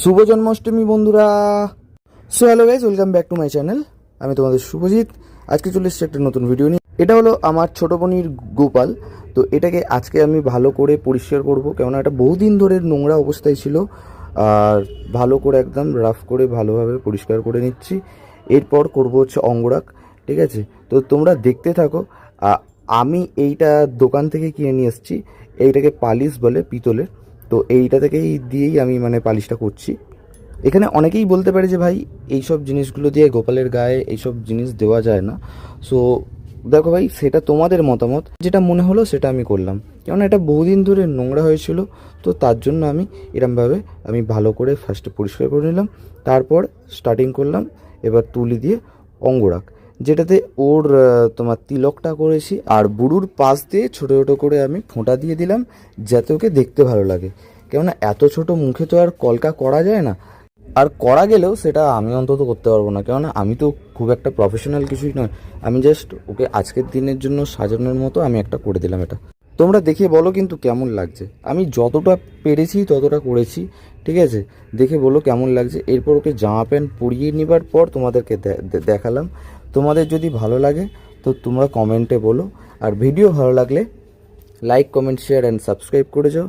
শুভ জন্মাষ্টমী বন্ধুরা। So hello guys, welcome back to my channel. আমি তোমাদের শুভজিৎ। আজকে চলে এসেছি একটা নতুন ভিডিও নিয়ে। এটা হলো আমার ছোট বোনির গোপাল। তো এটাকে আজকে আমি ভালো করে পরিষ্কার করব, কেননা এটা বহুদিন ধরে নোংরা অবস্থায় ছিল। আর ভালো করে একদম রাফ করে ভালোভাবে পরিষ্কার করে নিচ্ছি। এরপর করব হচ্ছে অঙ্গরাগ। ঠিক আছে, তো তোমরা দেখতে থাকো। আমি এইটা দোকান থেকে কিনে নিয়ে এসেছি। এইটাকে পালিশ বলে, পিতলের। তো এইটা থেকেই দিয়েই আমি পালিশটা করছি। এখানে অনেকেই বলতে পারে যে ভাই এইসব জিনিসগুলো দিয়ে গোপালের গায়ে এইসব জিনিস দেওয়া যায় না। সো দেখো ভাই, সেটা তোমাদের মতামত, যেটা মনে হলো সেটা আমি করলাম। কেননা এটা বহুদিন ধরে নোংরা হয়েছিল, তো তার জন্য এরমভাবে আমি ভালো করে ফার্স্টে পরিষ্কার করে নিলাম। তারপর স্টার্টিং করলাম এবার তুলি দিয়ে অঙ্গরাগ, যেটাতে ওর তোমার তিলকটা করেছি। আর বুড়ুর পাশ দিয়ে ছোটো ছোটো করে আমি ফোঁটা দিয়ে দিলাম, যাতে ওকে দেখতে ভালো লাগে। কেননা এত ছোট মুখে তো আর কলকা করা যায় না, আর করা গেলেও সেটা আমি অন্তত করতে পারবো না, কেননা আমি তো খুব একটা প্রফেশনাল কিছুই নয়। আমি জাস্ট ওকে আজকের দিনের জন্য সাজানোর মতো আমি একটা করে দিলাম এটা। তোমরা দেখে বলো কিন্তু কেমন লাগছে। আমি যতটা পেরেছি ততটা করেছি। ঠিক আছে, দেখে বলো কেমন লাগছে। এরপর ওকে জামা প্যান্ট পরিয়ে নেবার পর তোমাদেরকে দেখালাম। তোমাদের যদি ভালো লাগে তো তোমরা কমেন্টে বলো। আর ভিডিও ভালো লাগলে like, comment, share and subscribe করে যাও।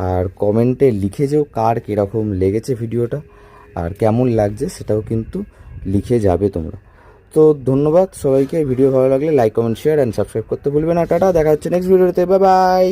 আর কমেন্টে লিখে যাও কার কীরকম লেগেছে ভিডিওটা, আর কেমন লাগছে সেটাও কিন্তু লিখে যাবে তোমরা। তো ধন্যবাদ সবাইকে। ভিডিও ভালো লাগলে like, comment, share and subscribe করতে ভুলবে না। টাটা, দেখা হচ্ছে নেক্সট ভিডিওতে। Bye bye.